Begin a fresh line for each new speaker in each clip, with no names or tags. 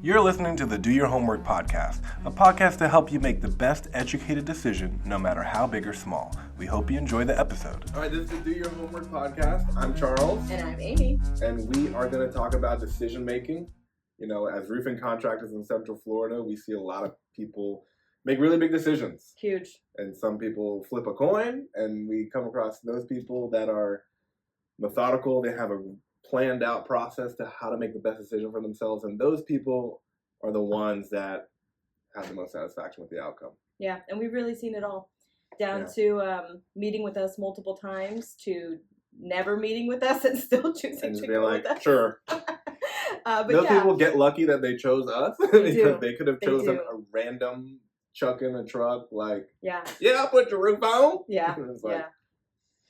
You're listening to the Do Your Homework podcast, a podcast to help you make the best educated decision, no matter how big or small. We hope you enjoy the episode. All right, this is the Do Your Homework podcast. I'm Charles.
And I'm Amy.
And we are going to talk about decision making. You know, as roofing contractors in Central Florida, we see a lot of people make really big decisions.
Huge.
And some people flip a coin, and we come across those people that are methodical. They have a planned out process to how to make the best decision for themselves, and those people are the ones that have the most satisfaction with the outcome.
Yeah, and we've really seen it all, down to meeting with us multiple times to never meeting with us and still choosing to go with us.
Sure.
But
those people get lucky that they chose us because they could have chosen a random chuck in a truck, like, I'll put your roof on.
Yeah,
like,
yeah.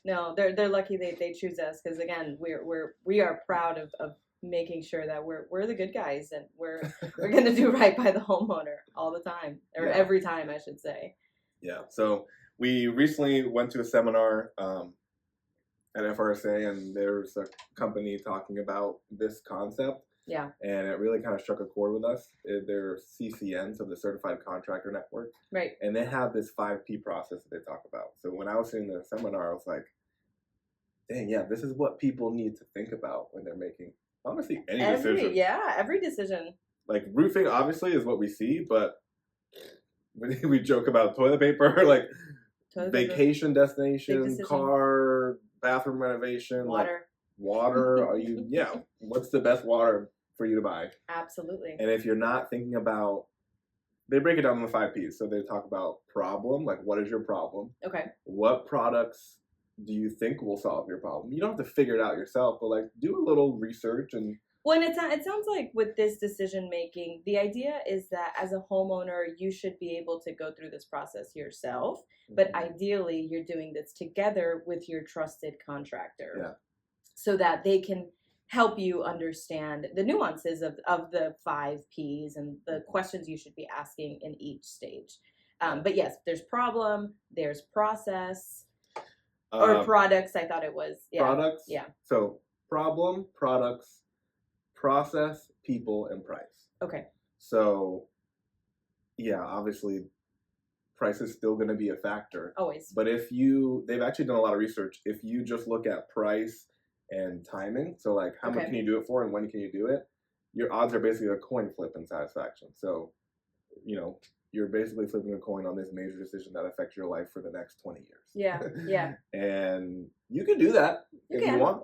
No, they're lucky they choose us because, again, we are proud of making sure that we're the good guys and we're going to do right by the homeowner all the time, or every time, I should say. Yeah.
So we recently went to a seminar at FRSA, and there's a company talking about this concept.
Yeah.
And it really kind of struck a chord with us. They're CCN, so the Certified Contractor Network.
Right.
And they have this 5P process that they talk about. So when I was sitting in the seminar, I was like, dang, yeah, this is what people need to think about when they're making, honestly, any decision.
Yeah, every decision.
Like, roofing, obviously, is what we see, but we joke about toilet paper, like vacation destination, car, bathroom renovation. Water, are you, what's the best water for you to buy?
Absolutely.
And if you're not thinking about, they break it down in the 5 Ps. So they talk about problem, like, what is your problem?
Okay.
What products do you think will solve your problem? You don't have to figure it out yourself, but, like, do a little research. And
well, and it sounds like with this decision making, the idea is that as a homeowner, you should be able to go through this process yourself, but ideally you're doing this together with your trusted contractor.
Yeah. So
that they can help you understand the nuances of the 5 Ps and the questions you should be asking in each stage. But yes, there's problem, there's process, or products, I thought it was. Yeah.
Products?
Yeah.
So problem, products, process, people, and price.
Okay.
So, obviously, price is still going to be a factor.
Always.
But they've actually done a lot of research. If you just look at price and timing, so like how much can you do it for and when can you do it, your odds are basically a coin flip in satisfaction. So, you're basically flipping a coin on this major decision that affects your life for the next 20 years.
Yeah, yeah.
And you can do that if you want.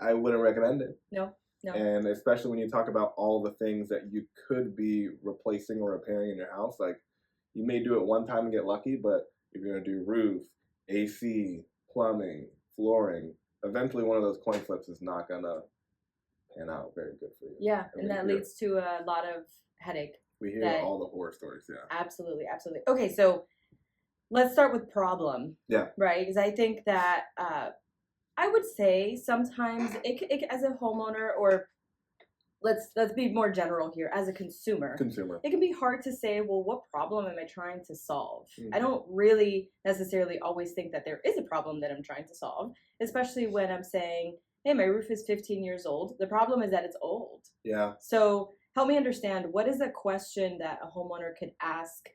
I wouldn't recommend it.
No.
And especially when you talk about all the things that you could be replacing or repairing in your house, like, you may do it one time and get lucky, but if you're going to do roof, AC, plumbing, flooring, eventually one of those coin flips is not going to pan out very good for you.
Yeah, and that leads to a lot of headache.
We hear all the horror stories,
Absolutely, absolutely. Okay, so let's start with problem.
Yeah.
Right? Because I think that I would say sometimes it as a homeowner, or let's be more general here, as a consumer, it can be hard to say, well, what problem am I trying to solve? Mm-hmm. I don't really necessarily always think that there is a problem that I'm trying to solve, especially when I'm saying, hey, my roof is 15 years old. The problem is that it's old.
Yeah.
So help me understand, what is a question that a homeowner could ask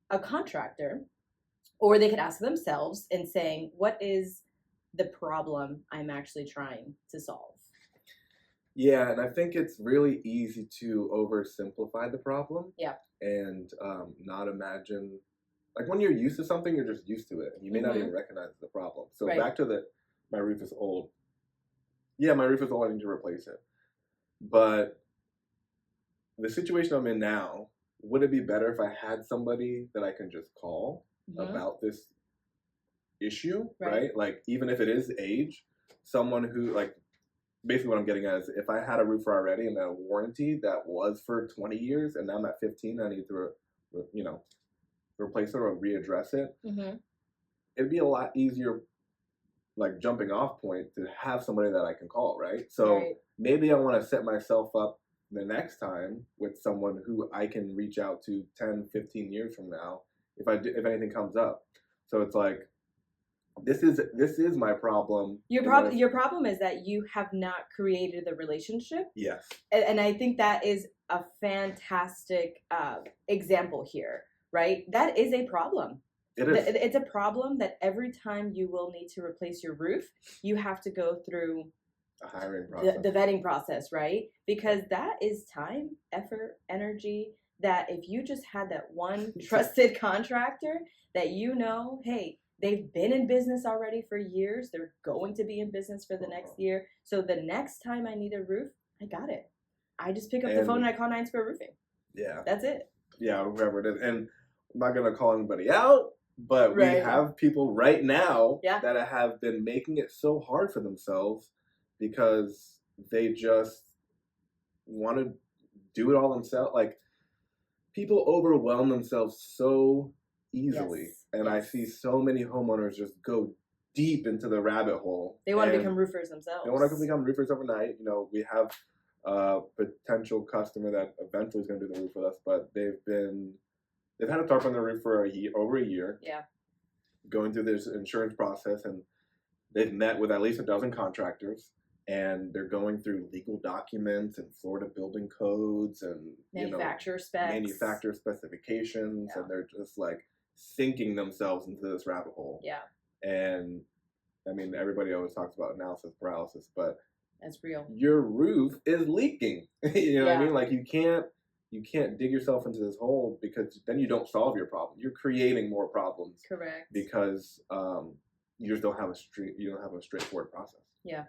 a contractor, or they could ask themselves in saying, what is the problem I'm actually trying to solve?
Yeah, and I think it's really easy to oversimplify the problem.
Yeah.
And not imagine, like, when you're used to something, you're just used to it. And you may not even recognize the problem. So back to my roof is old. Yeah, my roof is old, I need to replace it. But the situation I'm in now, would it be better if I had somebody that I can just call about this issue, right? Like, even if it is age, someone who, like, basically what I'm getting at is, if I had a roofer already and a warranty that was for 20 years and now I'm at 15, I need to, replace it or readdress it, it'd be a lot easier, like, jumping off point to have somebody that I can call, right? So maybe I want to set myself up the next time with someone who I can reach out to 10, 15 years from now if anything comes up. So it's like, this is my problem.
Your problem is that you have not created the relationship.
Yes.
And I think that is a fantastic example here, right? That is a problem.
It is.
It's a problem that every time you will need to replace your roof, you have to go through
a hiring process,
the vetting process, right? Because that is time, effort, energy. That if you just had that one trusted contractor that you know, hey, they've been in business already for years, they're going to be in business for the next year. So the next time I need a roof, I got it. I just pick up the phone and I call 9 Square Roofing.
Yeah.
That's it.
Yeah, whoever it is. And I'm not going to call anybody out, but we have people right now that have been making it so hard for themselves because they just want to do it all themselves. Like, people overwhelm themselves so easily. Yes. And I see so many homeowners just go deep into the rabbit hole.
They want to become roofers themselves.
They want to become roofers overnight. You know, we have a potential customer that eventually is going to do the roof with us, but they've had a tarp on their roof for over a year.
Yeah.
Going through this insurance process, and they've met with at least a dozen contractors, and they're going through legal documents and Florida building codes and
manufacturer
specifications, and they're just like sinking themselves into this rabbit hole.
Yeah.
And I mean, everybody always talks about analysis paralysis, but
that's real.
Your roof is leaking. You know what I mean? Like, you can't dig yourself into this hole, because then you don't solve your problem. You're creating more problems.
Correct.
Because you just don't have a straightforward process.
Yeah.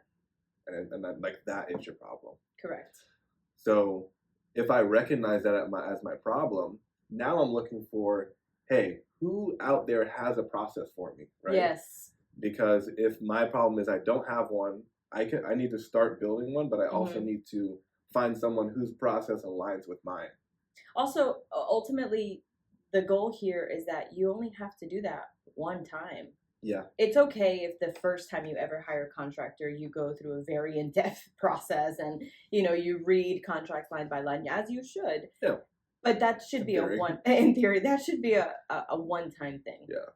And that is your problem.
Correct.
So if I recognize that as my problem, now I'm looking for, hey, who out there has a process for me, right?
Yes.
Because if my problem is I don't have one, I need to start building one, but I also need to find someone whose process aligns with mine.
Also, ultimately, the goal here is that you only have to do that one time.
Yeah.
It's okay if the first time you ever hire a contractor, you go through a very in-depth process and, you read contracts line by line, as you should.
Yeah.
But that should be in theory, that should be a one-time thing.
Yeah.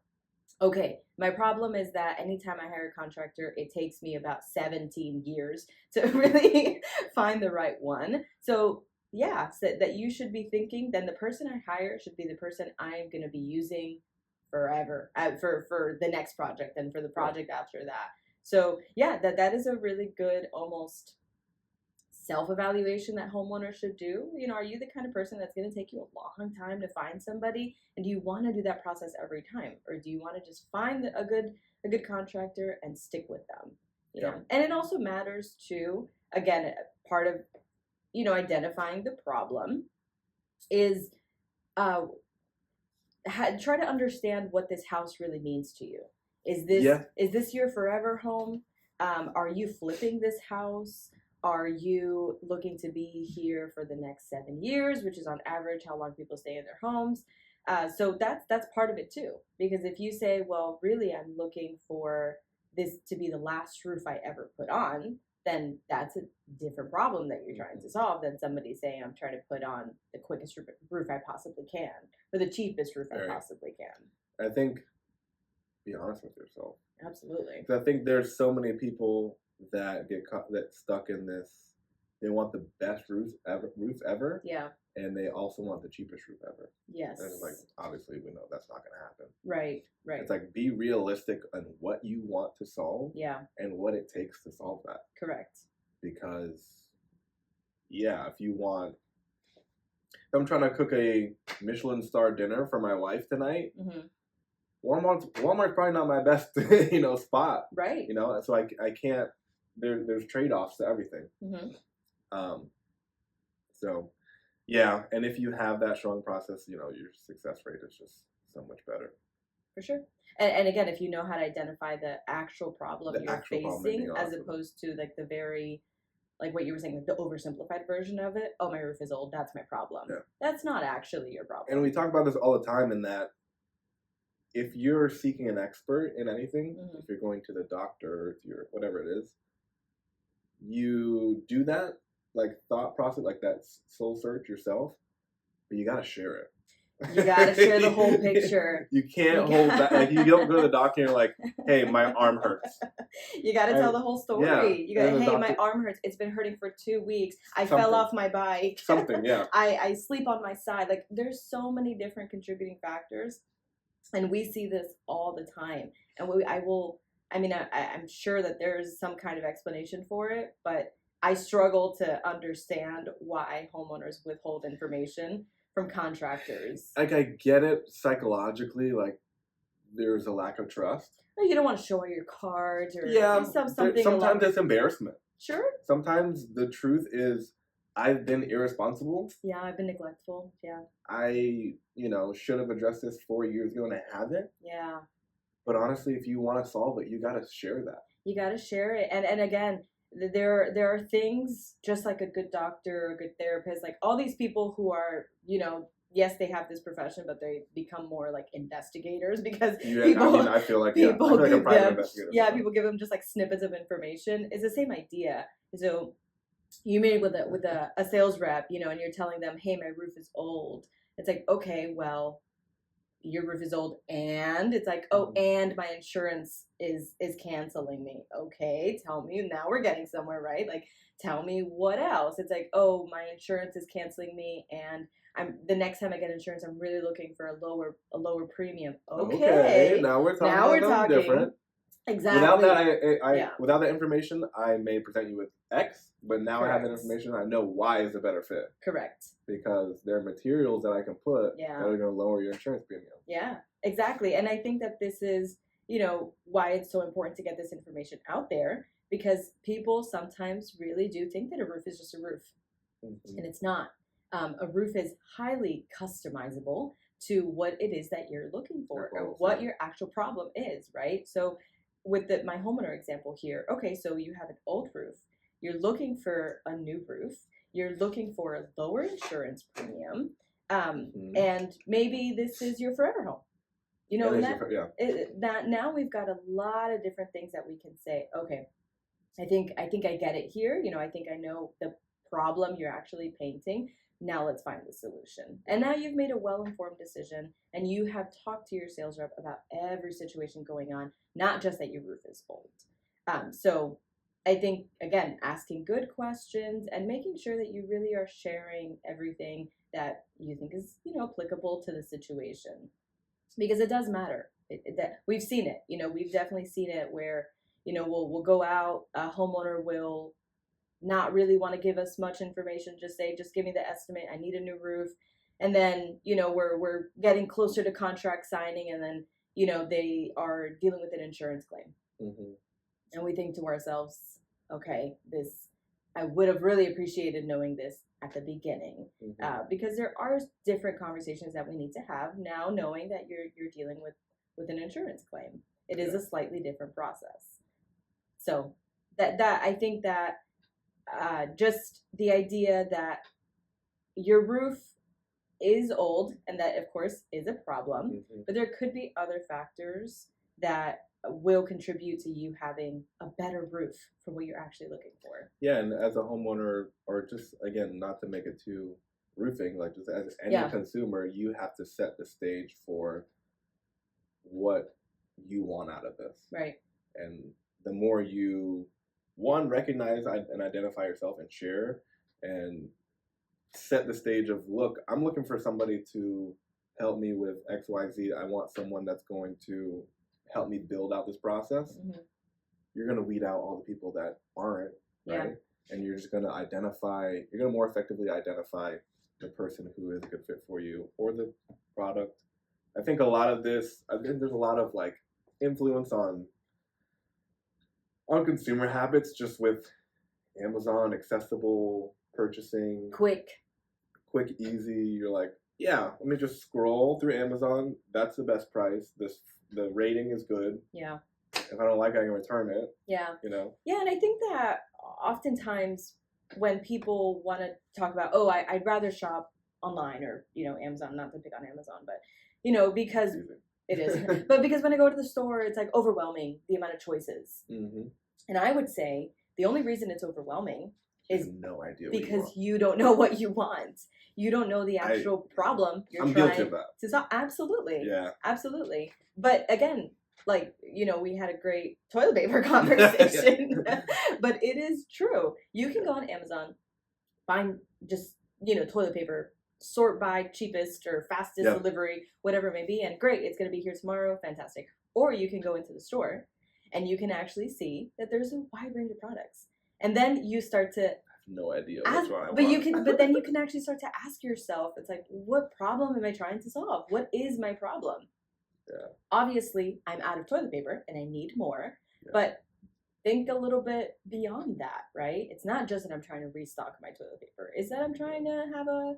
Okay, my problem is that anytime I hire a contractor, it takes me about 17 years to really find the right one. So yeah, so that you should be thinking, then the person I hire should be the person I'm going to be using forever for the next project and for the project after that. So yeah, that is a really good almost self-evaluation that homeowners should do. Are you the kind of person that's going to take you a long time to find somebody, and do you want to do that process every time, or do you want to just find a good contractor and stick with them? And it also matters too, again, part of identifying the problem is try to understand what this house really means to you. Is this your forever home? Are you flipping this house? Are you looking to be here for the next 7 years, which is on average how long people stay in their homes? So that's part of it too. Because if you say, well, really, I'm looking for this to be the last roof I ever put on, then that's a different problem that you're trying to solve than somebody saying, I'm trying to put on the quickest roof I possibly can, or the cheapest roof I possibly can.
I think, be honest with yourself.
Absolutely.
I think there's so many people that get stuck in this. They want the best roof ever.
Yeah.
And they also want the cheapest roof ever.
Yes.
And it's like, obviously, we know that's not going to happen.
Right.
It's like, be realistic on what you want to solve.
Yeah.
And what it takes to solve that.
Correct.
Because, yeah, if I'm trying to cook a Michelin star dinner for my wife tonight, Walmart's probably not my best, spot.
Right.
So I can't. There's trade-offs to everything. So, yeah, and if you have that strong process, your success rate is just so much better.
For sure. And again, if you know how to identify the actual problem you're facing, as opposed to like the very, like what you were saying, like the oversimplified version of it. Oh, my roof is old. That's my problem. Yeah. That's not actually your problem.
And we talk about this all the time, in that if you're seeking an expert in anything, if you're going to the doctor, or if you're whatever it is, you do that like thought process, like that soul search yourself, but you got to share it.
You gotta share the whole picture.
You can't hold back. Like, you don't go to the doctor and you're like, hey, my arm hurts.
You gotta tell the whole story.
Yeah,
you gotta, hey, my arm hurts. It's been hurting for 2 weeks. I fell off my bike.
Yeah.
I sleep on my side. Like, there's so many different contributing factors. And we see this all the time. And I'm sure that there's some kind of explanation for it, but I struggle to understand why homeowners withhold information from contractors.
Like, I get it psychologically, like, there's a lack of trust.
No, you don't want to show all your cards or
something. Sometimes it's embarrassment.
Sure.
Sometimes the truth is, I've been irresponsible.
Yeah, I've been neglectful. Yeah.
I, should have addressed this 4 years ago and I haven't.
Yeah.
But honestly, if you want to solve it, you got to share that.
You got to share it. And again, there are things, just like a good doctor, a good therapist, like all these people who are, yes, they have this profession, but they become more like investigators because
I feel like a private investigator.
Yeah, people give them just like snippets of information. It's the same idea. So you meet with a sales rep, and you're telling them, hey, my roof is old. It's like, okay, well, your roof is old, and it's like, oh, and my insurance is canceling me. Okay, tell me. Now we're getting somewhere, right? Like, tell me what else. It's like, oh, my insurance is canceling me, and the next time I get insurance, I'm really looking for a lower premium. Okay,
now we're talking different.
Exactly.
Without that information, I may present you with X, but now I have that information. I know Y is a better fit.
Correct.
Because there are materials that I can put that are going to lower your insurance premium.
Yeah, exactly. And I think that this is, why it's so important to get this information out there, because people sometimes really do think that a roof is just a roof, and it's not. A roof is highly customizable to what it is that you're looking for or what your actual problem is, right? So with my homeowner example here, okay, so you have an old roof, you're looking for a new roof, you're looking for a lower insurance premium, and maybe this is your forever home. That now we've got a lot of different things that we can say, okay, I think I get it here. I think I know the problem you're actually painting. Now let's find the solution. And now you've made a well-informed decision, and you have talked to your sales rep about every situation going on, not just that your roof is old. So I think, again, asking good questions and making sure that you really are sharing everything that you think is, applicable to the situation. Because it does matter. That we've seen it. We've definitely seen it where, we'll go out, a homeowner will not really want to give us much information, just give me the estimate, I need a new roof. And then, we're getting closer to contract signing, and then, they are dealing with an insurance claim. And we think to ourselves, okay, I would have really appreciated knowing this at the beginning, because there are different conversations that we need to have now, knowing that you're dealing with an insurance claim. It is a slightly different process. So that I think that just the idea that your roof is old, and that of course is a problem, but there could be other factors that will contribute to you having a better roof for what you're actually looking for.
Yeah, and as a homeowner, or just, again, not to make it too roofing, like just as any consumer, you have to set the stage for what you want out of this.
Right.
And the more you, one, recognize and identify yourself and share, and set the stage of, look, I'm looking for somebody to help me with X, Y, Z. I want someone that's going to help me build out this process. You're going to weed out all the people that aren't, right? And you're just going to more effectively identify the person who is a good fit for you or the product. I think there's a lot of like influence on consumer habits, just with Amazon, accessible purchasing,
quick,
easy. You're like, yeah, let me just scroll through Amazon. That's the best price. The rating is good.
Yeah.
If I don't like it, I can return it.
Yeah.
Yeah,
and I think that oftentimes when people want to talk about, I'd rather shop online or, Amazon, not to pick on Amazon, but, because it is. But because when I go to the store, it's like overwhelming, the amount of choices. And I would say the only reason it's overwhelming is
no idea
because you don't know what you want. You don't know the actual problem you're trying to solve. Absolutely.
Yeah.
Absolutely. But again, like, we had a great toilet paper conversation, but it is true. You can go on Amazon, find just, toilet paper, sort by cheapest or fastest delivery, whatever it may be, and great, it's going to be here tomorrow, fantastic. Or you can go into the store and you can actually see that there's a wide range of products. And then you start to
no idea which one I
want. But then you can actually start to ask yourself, it's like, what problem am I trying to solve? What is my problem?
Yeah.
Obviously, I'm out of toilet paper and I need more, but think a little bit beyond that, right? It's not just that I'm trying to restock my toilet paper. It's that I'm trying to have a,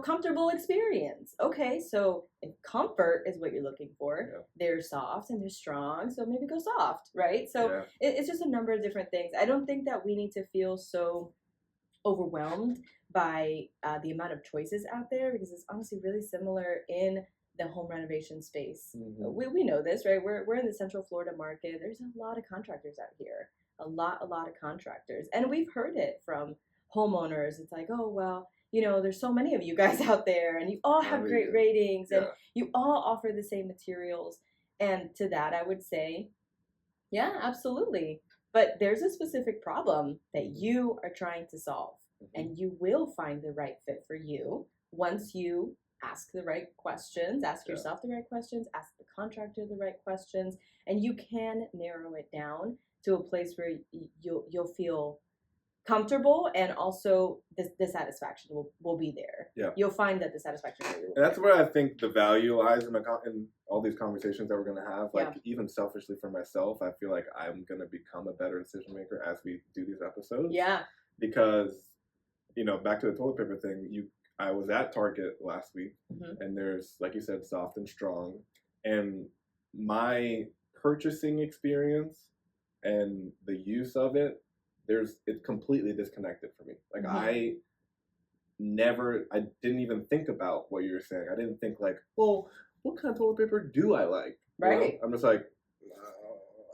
comfortable experience. Okay, so if comfort is what you're looking for, they're soft and they're strong, so maybe go soft, right? So it's just a number of different things. I don't think that we need to feel so overwhelmed by the amount of choices out there, because it's honestly really similar in the home renovation space. Mm-hmm. We know this, right? We're in the Central Florida market. There's a lot of contractors out here, a lot of contractors, and we've heard it from homeowners. It's like, oh well, there's so many of you guys out there, and you all have great ratings, and you all offer the same materials. And to that, I would say, yeah, absolutely. But there's a specific problem that you are trying to solve, and you will find the right fit for you once you ask the right questions, ask yourself the right questions, ask the contractor the right questions, and you can narrow it down to a place where you'll feel comfortable, and also the satisfaction will be there. Yeah. You'll find that the satisfaction will be there.
And that's where I think the value lies in all these conversations that we're going to have. Like, even selfishly for myself, I feel like I'm going to become a better decision maker as we do these episodes.
Yeah.
Because, back to the toilet paper thing, I was at Target last week, and there's, like you said, soft and strong. And my purchasing experience and the use of it, it's completely disconnected for me. Like, I didn't even think about what you were saying. I didn't think like, well, what kind of toilet paper do I like?
Right.
I'm just like,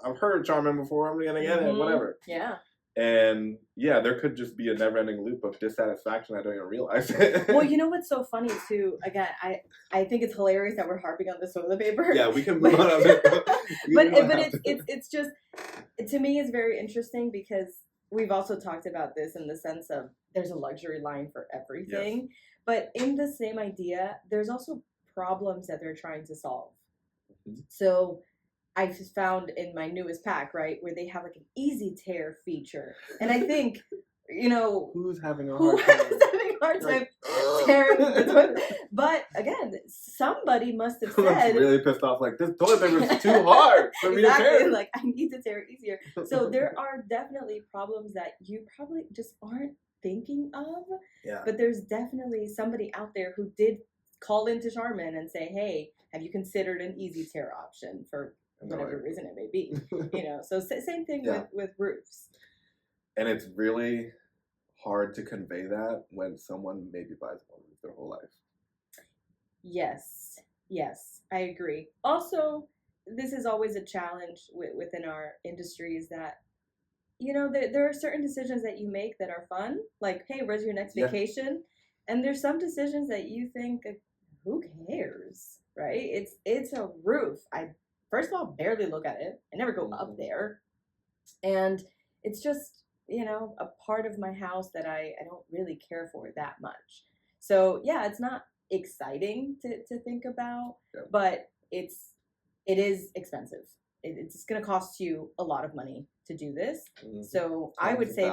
I've heard Charmin before, I'm gonna get it, whatever.
Yeah.
And there could just be a never-ending loop of dissatisfaction. I don't even realize it.
Well, you know what's so funny too? Again, I think it's hilarious that we're harping on the toilet paper.
Yeah, we can move on.
But it's just, to me, it's very interesting because we've also talked about this in the sense of there's a luxury line for everything, but in the same idea, there's also problems that they're trying to solve. So I found in my newest pack, right, where they have like an easy tear feature. And I think,
who's having a hard time
tearing the toilet? But again, somebody must have said,
really pissed off, like, this toilet paper is too hard for me to tear.
Like, I need to tear it easier. So there are definitely problems that you probably just aren't thinking of. Yeah. But there's definitely somebody out there who did call into Charmin and say, hey, have you considered an easy tear option for whatever reason it may be? So same thing with roofs.
And it's really hard to convey that when someone maybe buys one roof their whole life.
Yes, I agree. Also, this is always a challenge within our industry, is that, there are certain decisions that you make that are fun, like, hey, where's your next vacation? And there's some decisions that you think, who cares, right? It's a roof. I, first of all, barely look at it. I never go up there. And it's just, a part of my house that I don't really care for that much. So, it's not exciting to think about, but it is expensive. It's going to cost you a lot of money to do this. So I would say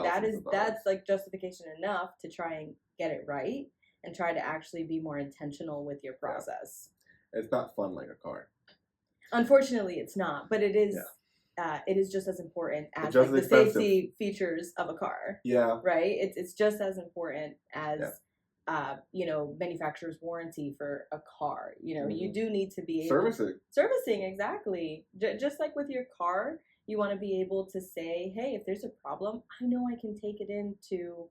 that's like justification enough to try and get it right and try to actually be more intentional with your process.
It's not fun like a car.
Unfortunately, it's not, but it is. It is just as important as like the safety features of a car. Yeah. Right. It's just as important as manufacturer's warranty for a car. You do need to be able servicing exactly. Just like with your car, you want to be able to say, hey, if there's a problem, I know I can take it into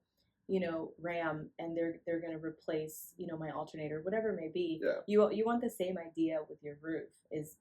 RAM, and they're going to replace my alternator, whatever it may be. Yeah. You want the same idea with your roof. Is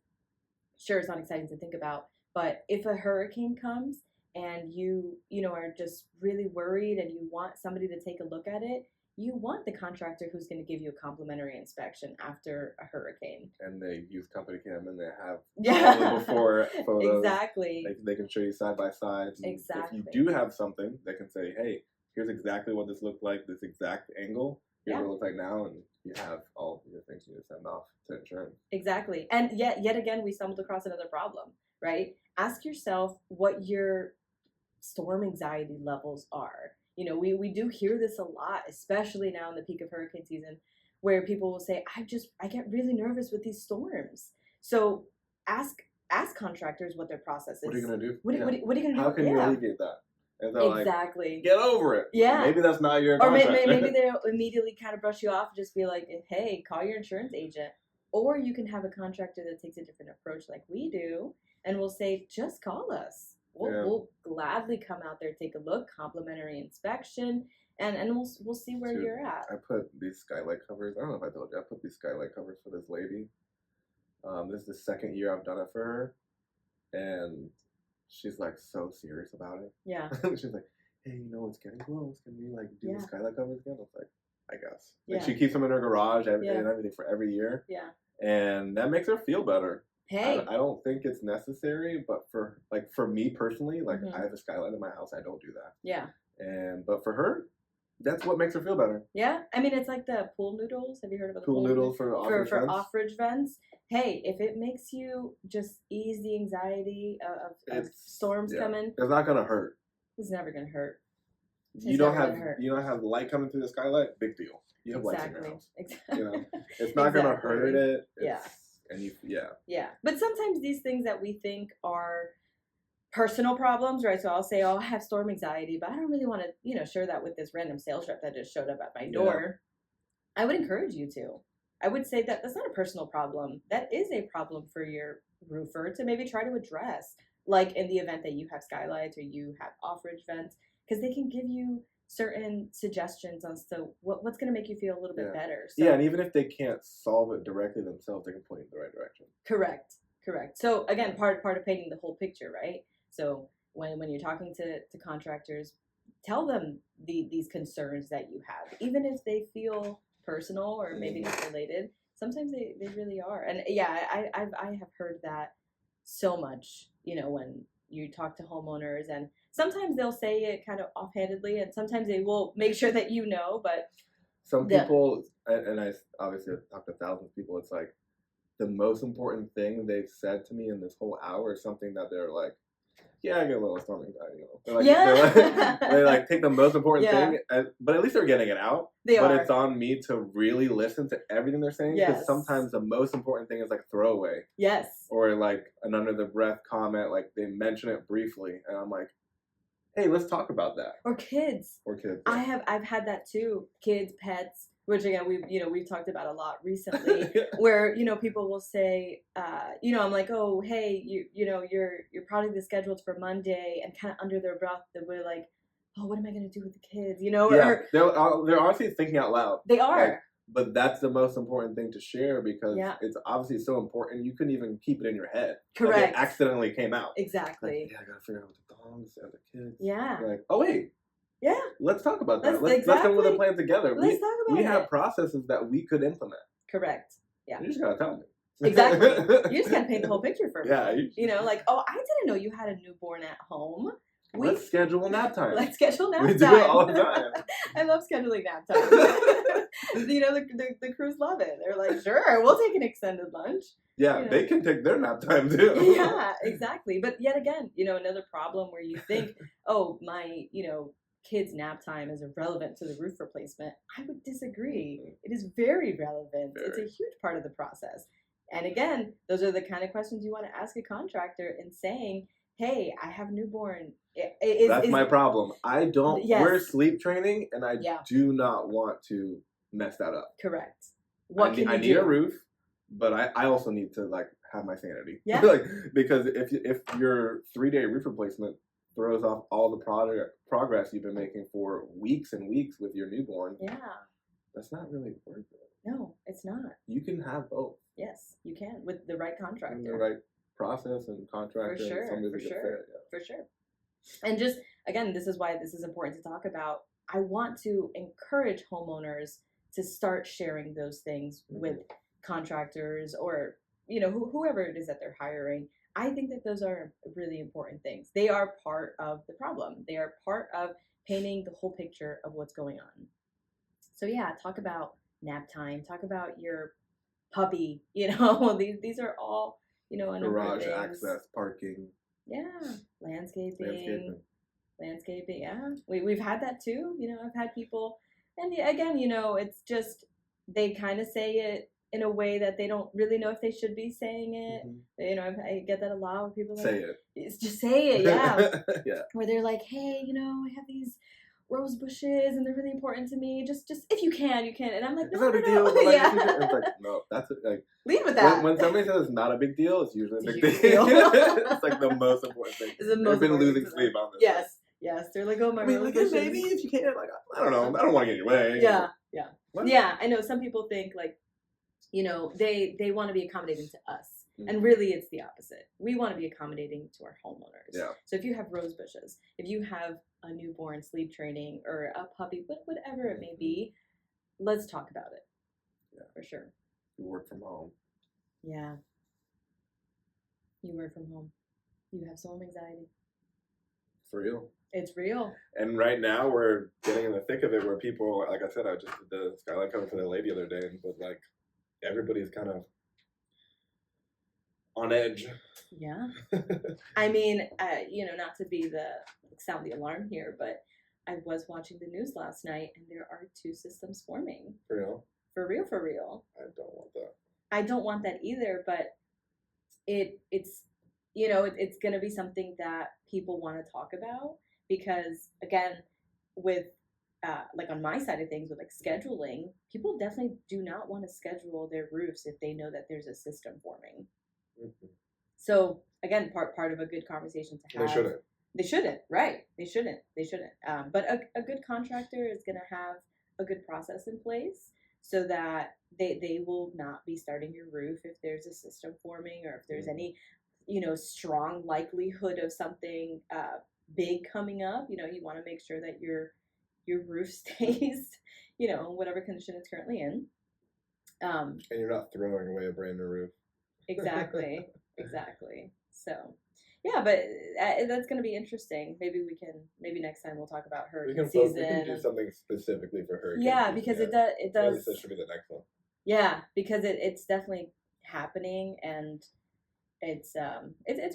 sure, it's not exciting to think about, but if a hurricane comes and you know, are just really worried and you want somebody to take a look at it, you want the contractor who's going to give you a complimentary inspection after a hurricane.
And they use company cam and they have all the before photos.
Exactly.
They can show you side by side.
Exactly.
If you do have something, they can say, hey, here's exactly what this looked like, this exact angle. Here's what it looks like now, and you have all your things you need to send off to insurance.
Exactly. And yet again, we stumbled across another problem, right? Ask yourself what your storm anxiety levels are. You know, we do hear this a lot, especially now in the peak of hurricane season, where people will say, I get really nervous with these storms. So ask contractors what their process is.
What are you going to do?
What are you going to do?
How can you alleviate that? And
exactly.
Like, get over it.
Yeah.
Maybe that's not your
Or
contract.
maybe they'll immediately kind of brush you off and just be like, hey, call your insurance agent. Or you can have a contractor that takes a different approach like we do, and we'll say, just call us. We'll gladly come out there, take a look, complimentary inspection, and we'll see where you're at.
I put these skylight covers. I don't know if I told you. I put these skylight covers for this lady. This is the second year I've done it for her, and she's like so serious about it.
Yeah.
She's like, hey, you know, it's getting close. Can we like do the skylight covers again? I was like, I guess. Like, she keeps them in her garage and everything for every year.
Yeah. And
that makes her feel better.
Hey.
I don't think it's necessary, but for me personally, like I have a skylight in my house, I don't do that.
Yeah.
But for her, that's what makes her feel better.
Yeah, I mean, it's like the pool noodles. Have you heard of the
pool noodles for
off-ridge vents? Hey, if it makes you just ease the anxiety of storms coming,
it's not gonna hurt.
It's never gonna hurt.
You don't have light coming through the skylight. Big deal. You have lights in your house.
Exactly.
You know, it's not gonna hurt it.
Yeah. But sometimes these things that we think are personal problems, right? So I'll say, I have storm anxiety, but I don't really want to, share that with this random sales rep that just showed up at my door. I would encourage you to. I would say that that's not a personal problem. That is a problem for your roofer to maybe try to address, like in the event that you have skylights or you have off-ridge vents, because they can give you certain suggestions on what's going to make you feel a little bit better. So,
and even if they can't solve it directly themselves, they can point you in the right direction.
Correct. So again, part of painting the whole picture, right? So when you're talking to contractors, tell them these concerns that you have, even if they feel personal or maybe not related. Sometimes they really are. And I have heard that so much, when you talk to homeowners, and sometimes they'll say it kind of offhandedly, and sometimes they will make sure that but
some people, and I obviously have talked to thousands of people, it's like the most important thing they've said to me in this whole hour is something that they're like, yeah, I get a little storm anxiety. They take the most important thing, but at least they're getting it out. But it's on me to really listen to everything they're saying, because sometimes the most important thing is like throwaway.
Yes.
Or like an under the breath comment, like they mention it briefly, and I'm like, hey, let's talk about that.
Or kids.
Yeah.
I've had that too. Kids, pets. Which again, we've talked about a lot recently, where people will say, I'm like, oh, hey, you're probably scheduled for Monday, and kind of under their breath, we're like, oh, what am I gonna do with the kids?
They're honestly thinking out loud.
They are.
Like, but that's the most important thing to share, because it's obviously so important. You couldn't even keep it in your head.
Correct.
Like it accidentally came out.
Exactly.
Like, I gotta figure out what the dogs and the kids.
Yeah.
You're like, oh wait.
Yeah.
Let's talk about that. Let's come with a plan together.
Let's talk about it.
We have processes that we could implement.
Correct. Yeah.
You just gotta tell me.
Exactly. You just gotta paint the whole picture for me.
Yeah.
Like, oh, I didn't know you had a newborn at home.
Let's schedule nap time.
Let's schedule nap time.
We do it all the time.
I love scheduling nap time. The crews love it. They're like, sure, we'll take an extended lunch.
Yeah, they can take their nap time too.
Yeah, exactly. But yet again, another problem where you think, oh, my, kids' nap time is irrelevant to the roof replacement. I would disagree. It is very relevant. It's a huge part of the process. And again, those are the kind of questions you want to ask a contractor in saying, hey, I have newborn.
That's my problem. I don't. We're sleep training, and I do not want to mess that up.
Correct.
I need a roof, but I also need to have my sanity.
Yeah.
Because if your 3-day roof replacement throws off all the progress you've been making for weeks and weeks with your newborn, that's not really worth it.
No, it's not.
You can have both.
Yes, you can, with the right contractor.
And the right process and contractor.
For sure.
And
For sure. And just, again, this is why this is important to talk about. I want to encourage homeowners to start sharing those things with contractors or, whoever it is that they're hiring. I think that those are really important things. They are part of the problem. They are part of painting the whole picture of what's going on. So yeah, talk about nap time. Talk about your puppy. These are all, a number of
Garage
things.
access, parking.
Yeah, landscaping. Yeah, we've had that too. I've had people, and again, it's just they kind of say it in a way that they don't really know if they should be saying it. I get that a lot where people
say it.
It's just say it, yeah.
Yeah.
Where they're like, hey, I have these rose bushes and they're really important to me. Just if you can, and I'm like, no,
it's not a deal. But
yeah.
It's like, no, that's it. Like,
leave with that.
When somebody says it's not a big deal, it's usually a big deal. It's like the most important thing. I've been losing sleep on this.
Yes, they're like, oh my.
Like, maybe if you can, like, I don't know, I don't want to get in your way.
Yeah. What? Yeah, I know some people think like, they want to be accommodating to us. And really, it's the opposite. We want to be accommodating to our homeowners.
Yeah.
So if you have rose bushes, if you have a newborn sleep training or a puppy, whatever it may be, let's talk about it. Yeah, for sure.
You work from home.
Yeah. You work from home. You have home anxiety.
For real.
It's real.
And right now we're getting in the thick of it where people, like I said, I just did the skyline cover for the lady the other day, but like everybody's kind of on edge.
Yeah. I mean, not to be sound the alarm here, but I was watching the news last night and there are 2 systems forming.
For real?
For real.
I don't want that.
I don't want that either, but it's it's going to be something that people want to talk about because, again, with like on my side of things with like scheduling, people definitely do not want to schedule their roofs if they know that there's a system forming. Mm-hmm. So again, part of a good conversation to have. They shouldn't, right? They shouldn't. But a good contractor is going to have a good process in place so that they will not be starting your roof if there's a system forming or if there's any, strong likelihood of something big coming up. You want to make sure that your roof stays, whatever condition it's currently in.
And you're not throwing away a brand new roof.
Exactly. So, yeah, but that's going to be interesting. Maybe next time we'll talk about hurricane season.
We can do something specifically for hurricane
season. Yeah, because it does.
This should be the next one.
Yeah, because it's definitely happening, and it's a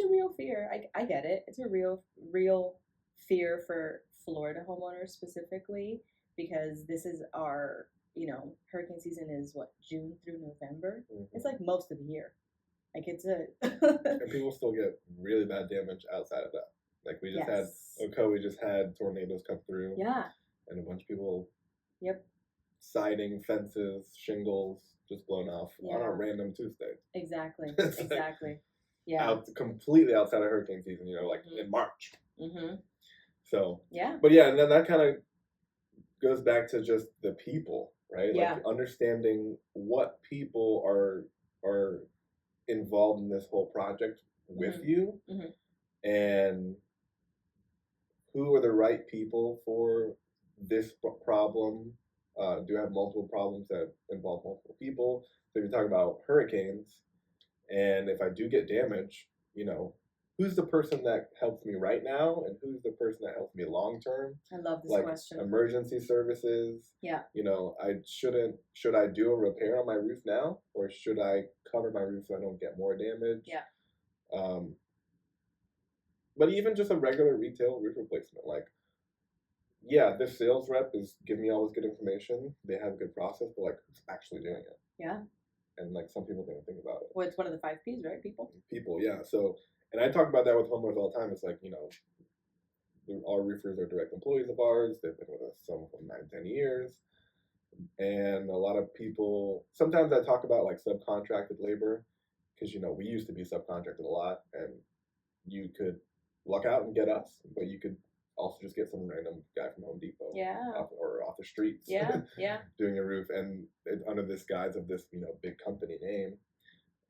real fear. I get it. It's a real fear for Florida homeowners specifically because this is our, hurricane season is what, June through November? Mm-hmm. It's like most of the year. Like it's
and people still get really bad damage outside of that. Like we just had we just had tornadoes come through.
Yeah.
And a bunch of people.
Yep.
Siding, fences, shingles just blown off on a random Tuesday.
Exactly.
Completely outside of hurricane season, like in March.
Mm-hmm.
So.
Yeah.
But yeah, and then that kind of goes back to just the people, right?
Yeah.
Like understanding what people are involved in this whole project with you, and who are the right people for this problem. Do you have multiple problems that involve multiple people? So if you talk about hurricanes, and if I do get damage, who's the person that helps me right now, and who's the person that helps me long term?
I love this question.
Emergency services.
Yeah.
Should I do a repair on my roof now, or should I cover my roof so I don't get more damage?
Yeah.
But even just a regular retail roof replacement, this sales rep is giving me all this good information. They have a good process, but who's actually doing it?
Yeah.
And some people don't think about it.
Well, it's one of the 5 Ps, right? People,
yeah. So, and I talk about that with homeowners all the time. It's all roofers are direct employees of ours. They've been with us some for 9-10 years. And a lot of people, sometimes I talk about subcontracted labor because, we used to be subcontracted a lot, and you could luck out and get us, but you could also just get some random guy from Home Depot or off the streets doing a roof, and it's under this guise of this, big company name.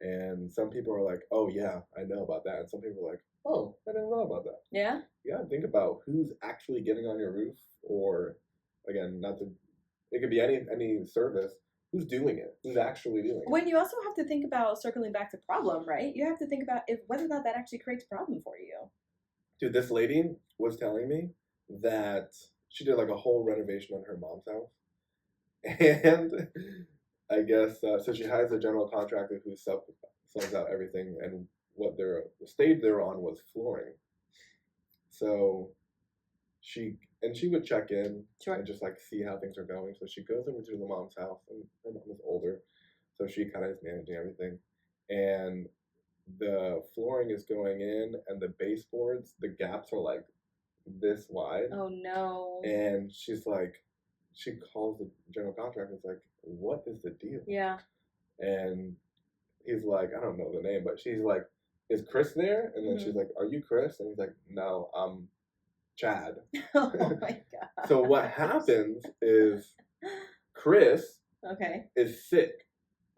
And some people are like, oh yeah, I know about that. And some people are like, Oh, I didn't know about that.
Yeah?
Yeah, think about who's actually getting on your roof, or, again, not to, it could be any service. Who's doing it? Who's actually doing it?
When you also have to think about circling back to problem, right? You have to think about whether or not that actually creates a problem for you.
Dude, this lady was telling me that she did like a whole renovation on her mom's house. And I guess, so she hires a general contractor who subs out everything, and the stage they were on was flooring. So she would check in and just like see how things are going. So she goes over to the mom's house, and her mom is older, so she kind of is managing everything. And the flooring is going in, and the baseboards, the gaps are like this wide.
Oh no!
And she's like, she calls the general contractor. It's like, what is the deal?
Yeah.
And he's like, I don't know the name, but she's like, is Chris there? And then she's like, are you Chris? And he's like, no, I'm Chad.
Oh my god.
So what happens is Chris is sick.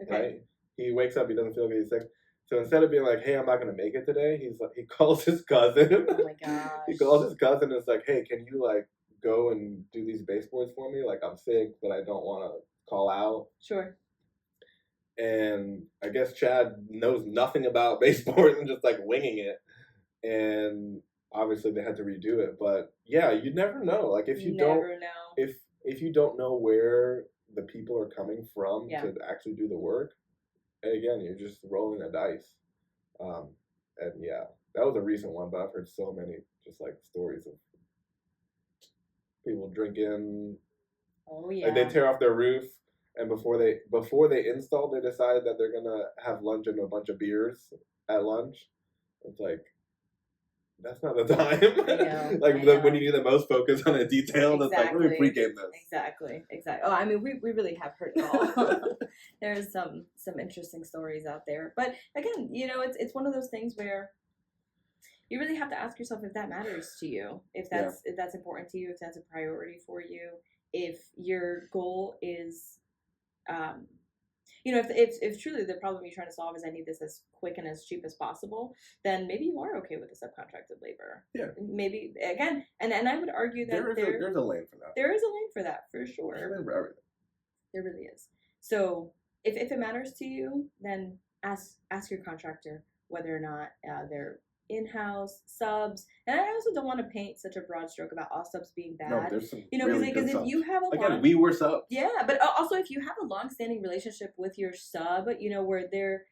Okay. Right? He wakes up, he doesn't feel good, he's sick. So instead of being like, hey, I'm not gonna make it today, he calls his cousin.
Oh my gosh.
He calls his cousin and is like, hey, can you like go and do these baseboards for me? Like, I'm sick, but I don't want to call out.
Sure.
And I guess Chad knows nothing about baseboards and just like winging it. And obviously they had to redo it. But yeah, you never know. Like if you don't know. If you don't know where the people are coming from to actually do the work, again, you're just rolling the dice. And yeah, that was a recent one, but I've heard so many just like stories of people drinking.
Oh yeah.
Like they tear off their roof, and before they install, they decide that they're gonna have lunch and a bunch of beers at lunch. It's like, that's not the time. I know, when you need the most focus on a detail, that's like, let me pregame this.
Exactly. Oh, I mean, we really have heard it all. There's some interesting stories out there, but again, it's one of those things where you really have to ask yourself if that matters to you, if that's important to you, if that's a priority for you, if your goal is, if truly the problem you're trying to solve is I need this as quick and as cheap as possible, then maybe you are okay with the subcontracted labor.
Yeah.
Maybe, again, and I would argue that
there's a lane for that.
There is a lane for that, for sure.
There's a lane for everything.
There really is. So if it matters to you, then ask your contractor whether or not they're in-house subs, and I also don't want to paint such a broad stroke about all subs being bad.
No, there's some because
if you have
we were subs.
Yeah, but also if you have a long-standing relationship with your sub, where they're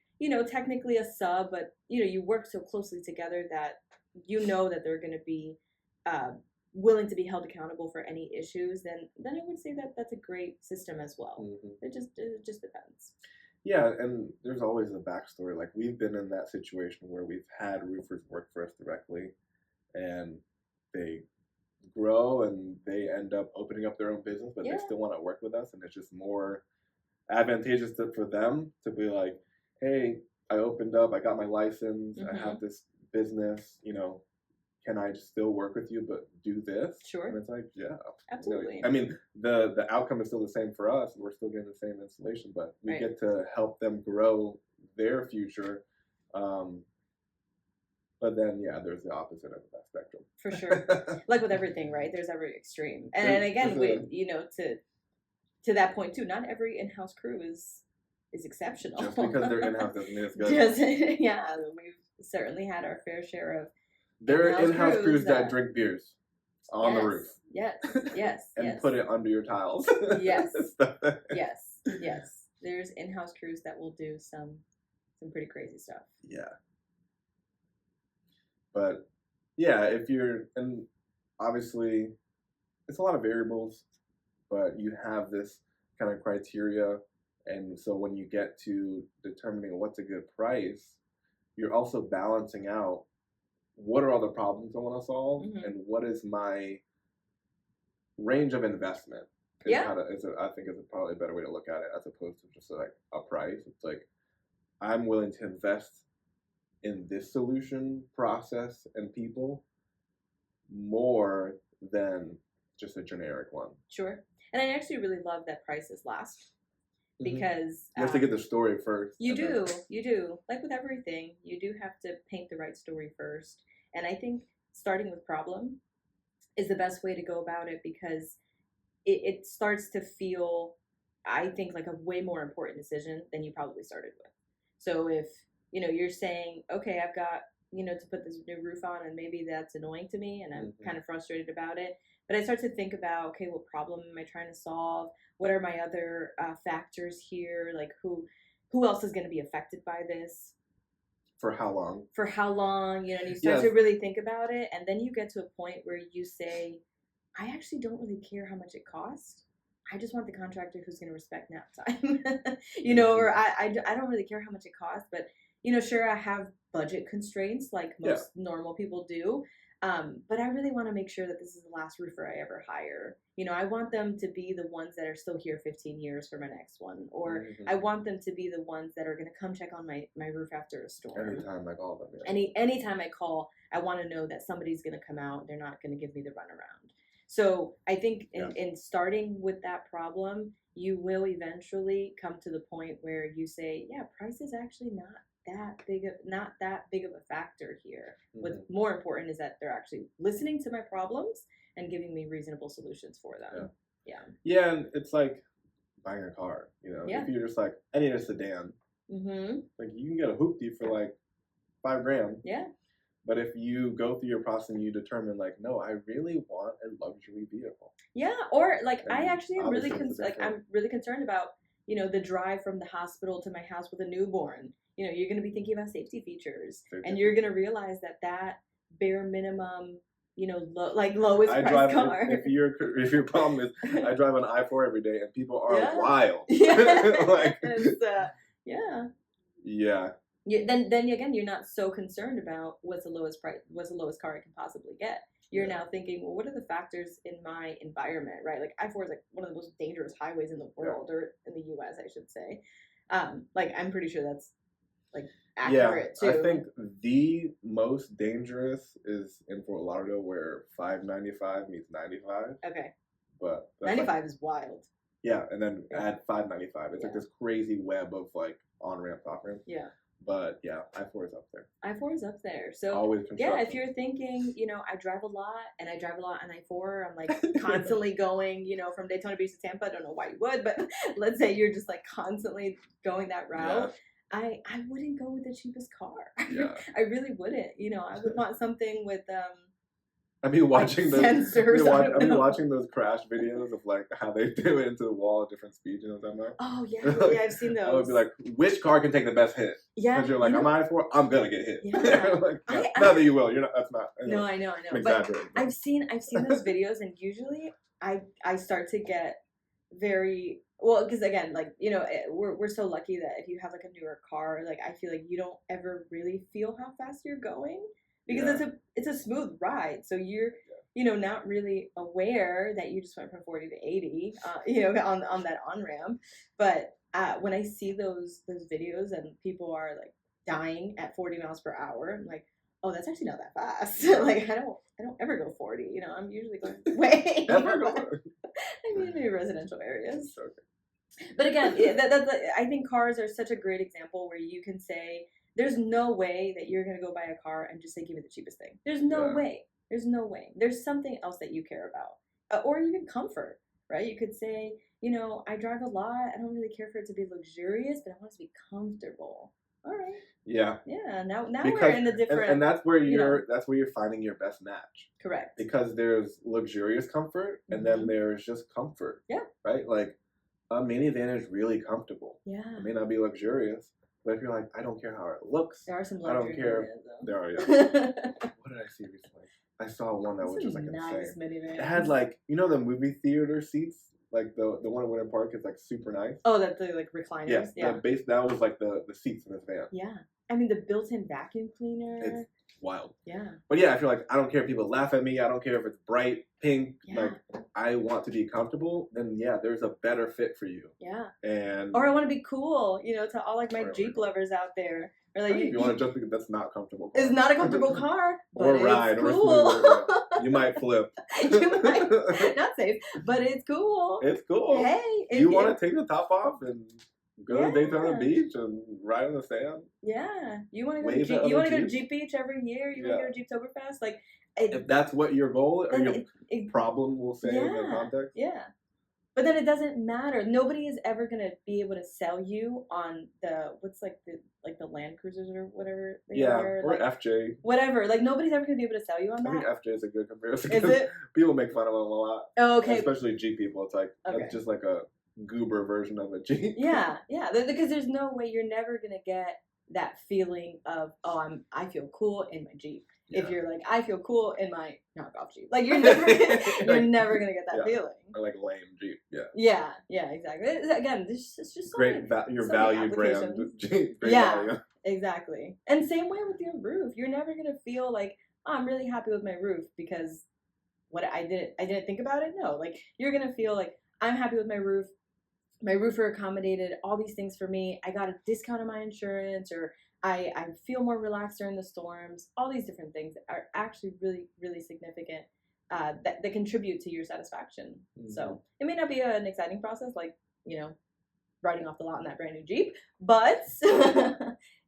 technically a sub, but you work so closely together that that they're going to be willing to be held accountable for any issues, then I would say that that's a great system as well. Mm-hmm. It just depends.
Yeah, and there's always a backstory. Like, we've been in that situation where we've had roofers work for us directly, and they grow and they end up opening up their own business, but they still want to work with us, and it's just more advantageous for them to be like, hey, I opened up, I got my license, I have this business, can I still work with you but do this?
Sure.
And it's like, yeah.
Absolutely.
I mean, the outcome is still the same for us. We're still getting the same installation, but we get to help them grow their future. But then, there's the opposite of that spectrum.
For sure. Like with everything, right? There's every extreme. And again, to that point too, not every in-house crew is exceptional.
Just because they're in-house doesn't mean it's good.
We've certainly had our fair share of
there are in-house crews that drink beers on the roof.
Yes.
And put it under your tiles.
Yes. There's in-house crews that will do some pretty crazy stuff.
Yeah. But and obviously it's a lot of variables, but you have this kind of criteria, and so when you get to determining what's a good price, you're also balancing out what are all the problems I want to solve, and what is my range of investment? I think is probably a better way to look at it, as opposed to just like a price. It's like, I'm willing to invest in this solution, process, and people more than just a generic one.
Sure. And I actually really love that price is last. Because
you have to get the story first.
You do. Like with everything, you do have to paint the right story first. And I think starting with problem is the best way to go about it, because it starts to feel, I think, like a way more important decision than you probably started with. So if, you're saying, okay, I've got, to put this new roof on, and maybe that's annoying to me and I'm kind of frustrated about it. But I start to think about, okay, what problem am I trying to solve? What are my other factors here? Like who else is going to be affected by this?
For how long?
For how long? And you start to really think about it. And then you get to a point where you say, I actually don't really care how much it costs. I just want the contractor who's going to respect nap time, or I don't really care how much it costs, but, sure, I have budget constraints like most normal people do. But I really want to make sure that this is the last roofer I ever hire. I want them to be the ones that are still here 15 years for my next one. Or I want them to be the ones that are going to come check on my roof after a storm.
Anytime I call them. Yeah.
Anytime I call, I want to know that somebody's going to come out. They're not going to give me the runaround. So I think in starting with that problem, you will eventually come to the point where you say, yeah, price is actually not that big of a factor here. What's more important is that they're actually listening to my problems and giving me reasonable solutions for them.
Yeah, and it's like buying a car. If you're just like, I need a sedan, like you can get a hoopty for like $5,000.
Yeah.
But if you go through your process and you determine, like, no, I really want a luxury vehicle.
Yeah, or like I actually am really I'm really concerned about the drive from the hospital to my house with a newborn. You're going to be thinking about safety features, and you're going to realize that bare minimum, lowest price car. If
your problem is, I drive an I-4 every day, and people are wild.
Then again, you're not so concerned about what's the lowest car I can possibly get. You're now thinking, well, what are the factors in my environment, right? Like I-4 is like one of the most dangerous highways in the world, or in the U.S., I should say. I'm pretty sure that's like accurate too.
I think the most dangerous is in Fort Lauderdale, where 595 meets 95.
Okay.
But
95 is wild.
Yeah, and then add 595. It's like this crazy web of like on-ramp, off-ramp.
Yeah.
But yeah, I-4 is up there.
I-4 is up there. So
always
if you're thinking, I drive a lot on I-4. I'm like constantly going, from Daytona Beach to Tampa. I don't know why you would, but let's say you're just like constantly going that route. Yeah. I wouldn't go with the cheapest car. Yeah. I really wouldn't. I would want something with
I've been watching
sensors.
I've been watching those crash videos of like how they do it into the wall at different speeds. You know what I'm talking about?
Oh yeah, I've seen those. I
would be like, which car can take the best hit?
Yeah,
because you're like, I'm I-4, I'm gonna get hit.
Yeah,
not that you will. You're not. That's not.
No, I know. But I've seen those videos, and usually I start to get very well, because again, like we're so lucky that if you have like a newer car, like I feel like you don't ever really feel how fast you're going. Because it's a smooth ride, so you're not really aware that you just went from 40 to 80, on that on ramp. But when I see those videos and people are like dying at 40 miles per hour, I'm like, oh, that's actually not that fast. Like I don't ever go 40. I'm usually going way
ever.
I mean, maybe residential areas. Okay. But again, that's I think cars are such a great example where you can say, there's no way that you're going to go buy a car and just say, give me the cheapest thing. There's no way. There's no way. There's something else that you care about. Or even comfort, right? You could say, I drive a lot. I don't really care for it to be luxurious, but I want it to be comfortable. All right.
Yeah.
Yeah. Now we're in the different.
And that's where that's where you're finding your best match.
Correct.
Because there's luxurious comfort, and then there's just comfort.
Yeah.
Right? Like a minivan is really comfortable.
Yeah.
It may not be luxurious. But if you're like, I don't care how it looks.
There are some
I don't care. There are, yeah. What did I see recently? I saw one that was just like
nice
insane.
Minivan.
It had like, the movie theater seats? Like the one in Winter Park is like super nice.
Oh, that's the like recliners.
Yeah. That was like the seats in this van.
Yeah. I mean, the built-in vacuum cleaner.
It's wild.
Yeah.
But yeah, if you're like, I don't care if people laugh at me. I don't care if it's bright, pink. Yeah. Like, I want to be comfortable. Then yeah, there's a better fit for you.
Yeah.
Or
I want to be cool. To all like my Jeep lovers out there. Or like
you want to jump because that's not comfortable.
It's not a comfortable car.
Or ride.
It's cool.
You might flip.
You might not safe, but it's cool.
It's cool.
Hey,
you want to take the top off and Go to Daytona Beach and ride on the sand.
Yeah, you want to go to Jeep Beach every year. You want to go to Jeeptoberfest, like.
If that's what your goal or your problem will say in the context.
Yeah. But then it doesn't matter. Nobody is ever gonna be able to sell you on the the Land Cruisers or whatever they are.
Or FJ.
Whatever. Like nobody's ever gonna be able to sell you on that.
I think FJ is a good comparison.
Is it?
People make fun of them a lot.
Oh, okay.
Especially Jeep people. It's like that's just like a goober version of a Jeep.
Yeah. Because there's no way you're never gonna get that feeling of I feel cool in my Jeep. Yeah. If you're like, I feel cool in my knockoff Jeep. Like, you're never gonna get that feeling.
Or like lame Jeep,
Yeah, exactly. Again, it's just
great your value brand Jeep. Great value.
Exactly. And same way with your roof. You're never gonna feel like, I'm really happy with my roof because I didn't think about it. No, like you're gonna feel like I'm happy with my roof. My roofer accommodated all these things for me. I got a discount on my insurance, or I feel more relaxed during the storms. All these different things are actually really, really significant that contribute to your satisfaction. Mm-hmm. So it may not be an exciting process, like, riding off the lot in that brand new Jeep, but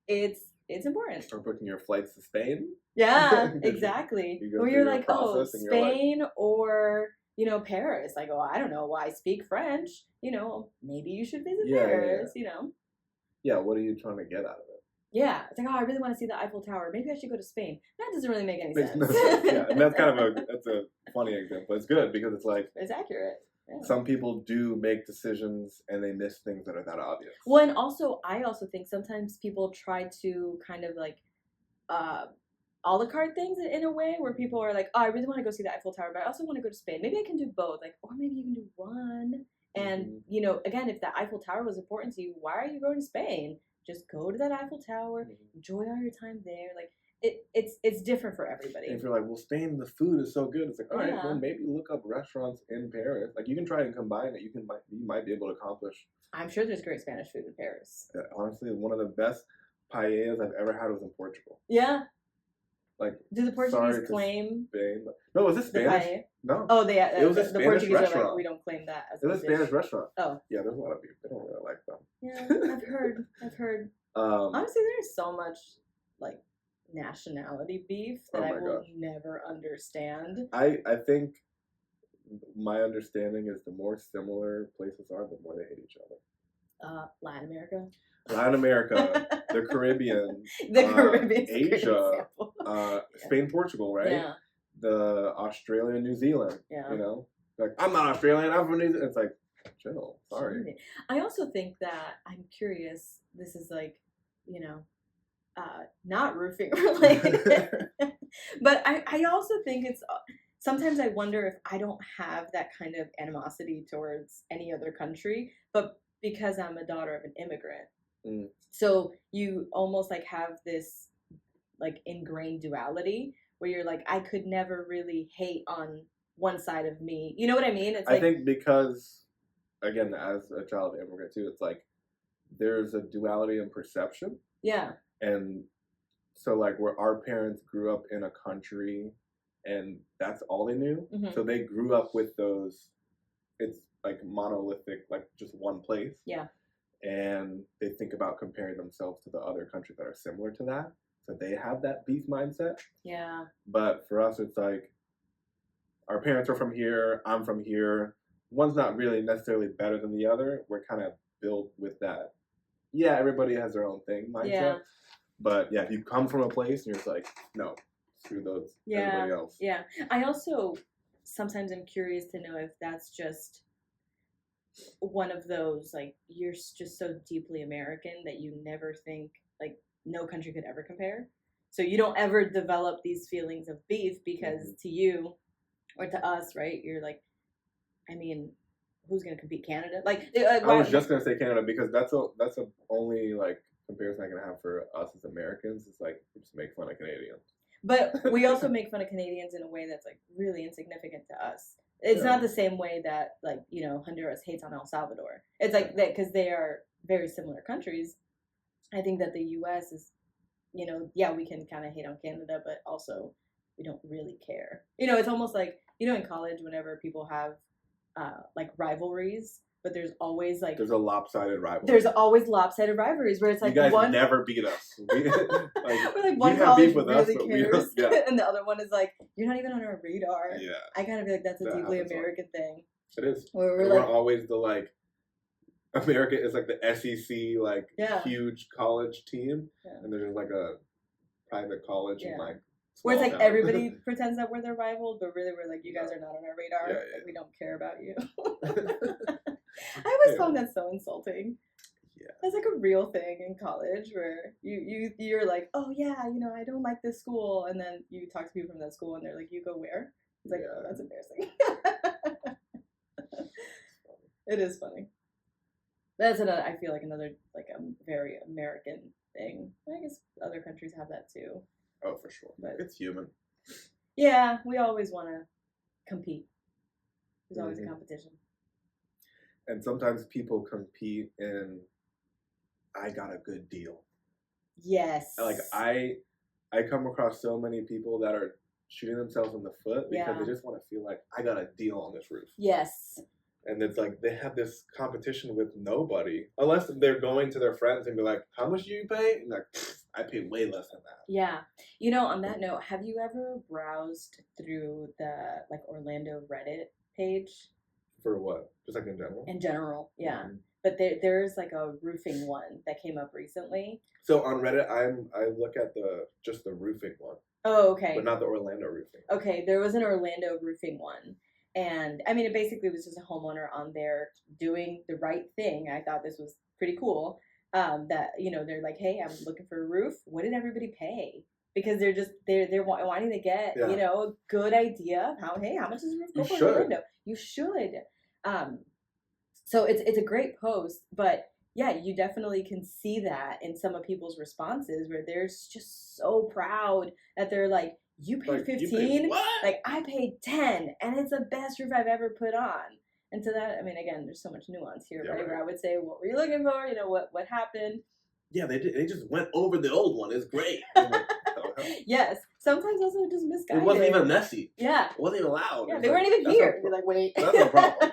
it's important.
Or booking your flights to Spain.
Yeah, exactly. Where you're like, Spain or Paris. Like, I don't know why I speak French. Maybe you should visit Paris.
Yeah, what are you trying to get out of it?
Yeah, it's like, I really want to see the Eiffel Tower. Maybe I should go to Spain. That doesn't really make any sense.
And that's kind of that's a funny example. It's good because it's like
it's accurate. Yeah.
Some people do make decisions and they miss things that are that obvious.
Well, and I also think sometimes people try to kind of like a la carte things in a way where people are like, I really want to go see the Eiffel Tower, but I also want to go to Spain. Maybe I can do both. Like, or maybe you can do one. And again, if the Eiffel Tower was important to you, why are you going to Spain? Just go to that Eiffel Tower, enjoy all your time there. Like it's different for everybody.
And if you're like, well, Spain, the food is so good. It's like, all right, well, maybe look up restaurants in Paris. Like you can try and combine it. You might be able to accomplish.
I'm sure there's great Spanish food in Paris.
Yeah, honestly, one of the best paellas I've ever had was in Portugal.
Yeah.
Like,
do the Portuguese claim?
Spain. No, was it Spanish? No.
Oh,
it was a Spanish
Portuguese
restaurant.
Are like, we don't claim that as
it was a Spanish restaurant.
Oh.
Yeah, there's a lot of people. They don't really like them.
Yeah, I've heard. Honestly, there's so much like nationality beef that I will never understand.
I think my understanding is the more similar places are, the more they hate each other.
Latin America,
the Caribbean, Asia, Spain, Portugal, right?
Yeah.
The Australia, New Zealand. Yeah. Like I'm not Australian. I'm from New Zealand. It's like, chill. Sorry.
I also think that I'm curious. This is like, not roofing related, but I also think it's. Sometimes I wonder if I don't have that kind of animosity towards any other country, but because I'm a daughter of an immigrant. So you almost like have this like ingrained duality where you're like, I could never really hate on one side of me. You know what I mean? It's
I think because, again, as a child of immigrant too, it's like there's a duality in perception.
Yeah.
And so like where our parents grew up in a country and that's all they knew. Mm-hmm. So they grew up with those, it's like monolithic, like just one place.
Yeah.
And they think about comparing themselves to the other countries that are similar to that. So they have that beef mindset.
Yeah.
But for us, it's like our parents are from here. I'm from here. One's not really necessarily better than the other. We're kind of built with that. Yeah, everybody has their own thing mindset. Yeah. But yeah, if you come from a place and you're just like, no, screw those. Everybody else.
Yeah. I also sometimes am curious to know if that's just one of those, like, you're just so deeply American that you never think, like, no country could ever compare. So you don't ever develop these feelings of beef because to you or to us, right, you're like, I mean, who's going to compete? Canada? Like,
I was just going to say Canada because that's a only, like, comparison I can have for us as Americans. It's like, we just make fun of Canadians.
But we also make fun of Canadians in a way that's, like, really insignificant to us. It's not the same way that, like, Honduras hates on El Salvador. It's like that because they are very similar countries. I think that the U.S. is, we can kind of hate on Canada, but also we don't really care. It's almost like, in college, whenever people have, like, rivalries, but there's always like
there's a lopsided rivalry.
There's always lopsided rivalries where it's like
you guys
one
never beat us.
We're like one college really cares, and the other one is like, you're not even on our radar.
Yeah,
I kind of feel like that's a deeply American thing.
It is.
Where
we're like, always the like. America is like the SEC, like huge college team, and there's like a private college and like.
Where it's like everybody pretends that we're their rival, but really we're like, you guys are not on our radar. Like, we don't care about you. I always found that so insulting. Yeah. It's like a real thing in college where you're like, oh yeah, I don't like this school, and then you talk to people from that school and they're like, you go where? It's like, oh, that's embarrassing. It is funny. That's I feel like another like a very American thing. I guess other countries have that too.
Oh, for sure. But it's human.
Yeah, we always want to compete. There's always a competition.
And sometimes people compete in, I got a good deal.
Yes.
Like, I come across so many people that are shooting themselves in the foot because they just want to feel like, I got a deal on this roof.
Yes.
And it's like they have this competition with nobody. Unless they're going to their friends and be like, how much do you pay? And like, I pay way less than that.
Yeah. On that note, have you ever browsed through the like Orlando Reddit page?
For what? Just like in general?
In general, yeah. Mm-hmm. But there's like a roofing one that came up recently.
So on Reddit, I look at just the roofing one.
Oh, okay.
But not the Orlando roofing.
Okay, there was an Orlando roofing one. And I mean, it basically was just a homeowner on there doing the right thing. I thought this was pretty cool. That they're like, hey, I'm looking for a roof. What did everybody pay? Because they're wanting to get a good idea of how much is a roof go for in Orlando. You should. So it's a great post, but yeah, you definitely can see that in some of people's responses where they're just so proud that they're like, you paid 15, like I paid 10, and it's the best roof I've ever put on. And to that, I mean, again, there's so much nuance here, right? Where I would say, what were you looking for? What happened?
Yeah, they just went over the old one. It's great.
Yes, sometimes also just misguided.
It wasn't even messy.
Yeah,
it wasn't even loud.
Yeah, they weren't even here. You're like, wait,
that's no problem.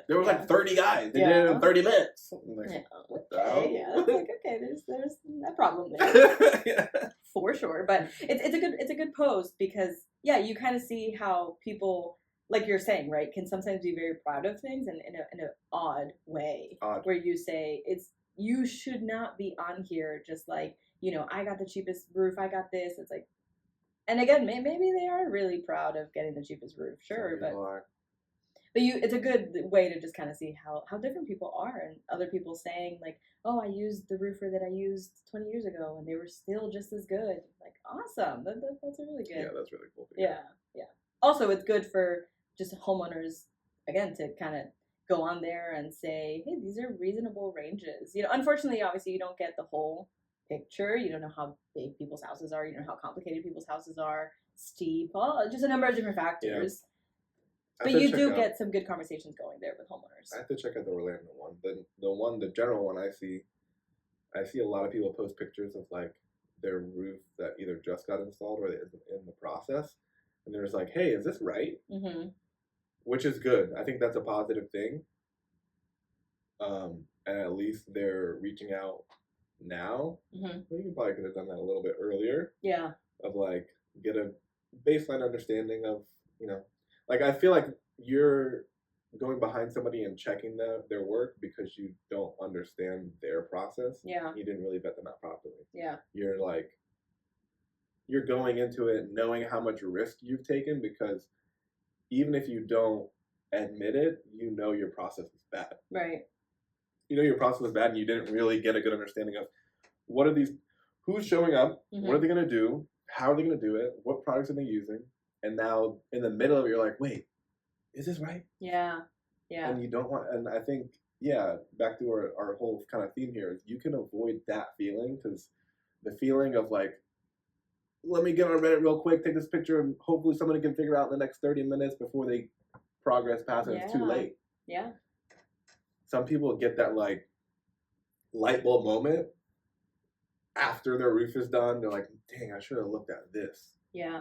There was like 30 guys. They did it in 30 minutes. Like, what the hell?
Yeah, that's like, okay, there's a problem there. Yeah. For sure. But it's a good post because you kind of see how people, like you're saying, right, can sometimes be very proud of things in an odd way. Where you say you should not be on here just like, I got the cheapest roof, I got this. It's like, and again, maybe they are really proud of getting the cheapest roof, sure, but it's a good way to just kind of see how different people are, and other people saying like, oh, I used the roofer that I used 20 years ago and they were still just as good. Like, awesome. That's a really good.
Yeah, that's really cool.
Yeah. Also, it's good for just homeowners, again, to kind of go on there and say, hey, these are reasonable ranges. Unfortunately, obviously, you don't get the whole picture. You don't know how big people's houses are. You don't know how complicated people's houses are, steep, just a number of different factors. Yeah. But you do get some good conversations going there with homeowners.
I have to check out the Orlando one. The general one I see a lot of people post pictures of like their roof that either just got installed or is in the process. And they're just like, hey, is this right? Mm-hmm. Which is good. I think that's a positive thing. And at least they're reaching out now. Mm-hmm. Well, you probably could have done that a little bit earlier.
Yeah.
Of like, get a baseline understanding of, like, I feel like you're going behind somebody and checking their work because you don't understand their process.
Yeah.
You didn't really vet them out properly.
Yeah.
You're going into it knowing how much risk you've taken because even if you don't admit it, your process is bad.
Right.
Your process is bad and you didn't really get a good understanding of who's showing up, mm-hmm. What are they going to do, how are they going to do it, what products are they using. And now, in the middle of it, you're like, wait, is this right?
Yeah.
And you don't want, and I think, back to our whole kind of theme here is you can avoid that feeling because the feeling of like, let me get on Reddit real quick, take this picture, and hopefully somebody can figure out in the next 30 minutes before they progress past it. It's too late.
Yeah.
Some people get that like light bulb moment after their roof is done. They're like, dang, I should have looked at this.
Yeah.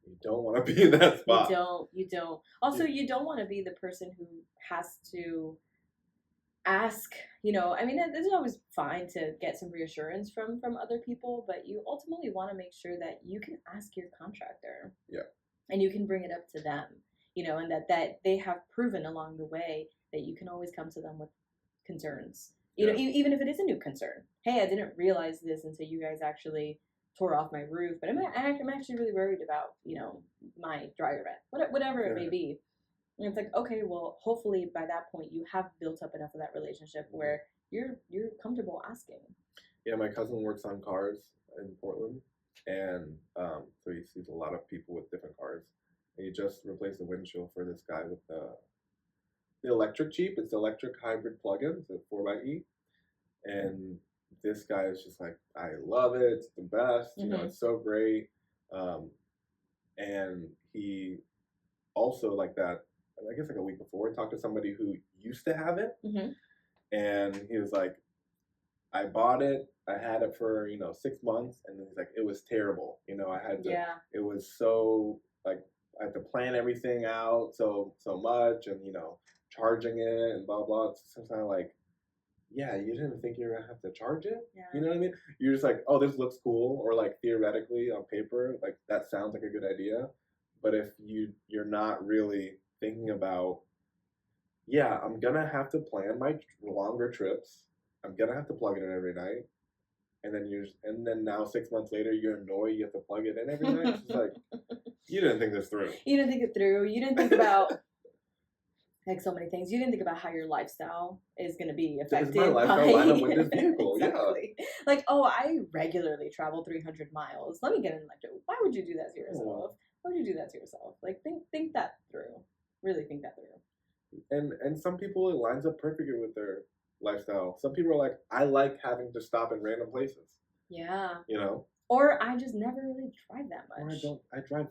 You don't want to be in that spot.
You don't. Also, you don't want to be the person who has to ask, I mean, it's always fine to get some reassurance from other people, but you ultimately want to make sure that you can ask your contractor.
Yeah.
And you can bring it up to them, and that they have proven along the way that you can always come to them with concerns. Even if it is a new concern. Hey, I didn't realize this until you guys actually tore off my roof, but I'm actually really worried about, my dryer vent, whatever it may be. And it's like, okay, well, hopefully by that point you have built up enough of that relationship where you're comfortable asking.
Yeah, my cousin works on cars in Portland, and so he sees a lot of people with different cars. And he just replaced the windshield for this guy with the electric Jeep. It's electric hybrid plug-in, it's a 4xe, and this guy is just like, I love it. It's the best. It's so great. And he also, like that, I guess like a week before, talked to somebody who used to have it, and he was like, I bought it. I had it for 6 months, and then he's like, it was terrible. I had to. Yeah. It was so like I had to plan everything out so much, and charging it and blah blah. It's kind of like, yeah, you didn't think you were gonna have to charge it. Yeah. You know what I mean? You're just like, oh, this looks cool, or like theoretically on paper, like that sounds like a good idea, but if you're not really thinking about, yeah, I'm gonna have to plan my longer trips. I'm gonna have to plug it in every night, and then now 6 months later, you're annoyed you have to plug it in every night. It's just like, you didn't think this through.
You didn't think it through. You didn't think about like so many things. You didn't think about how your lifestyle is going to be affected.
Does my lifestyle line up with this vehicle?
Exactly. Yeah. Like, oh, I regularly travel 300 miles. Let me get an electric. Why would you do that to yourself? Why would you do that to yourself? Like, think that through. Really think that through.
And some people, it lines up perfectly with their lifestyle. Some people are like, I like having to stop in random places.
Yeah.
Or
I just never really drive that much.
Or I drive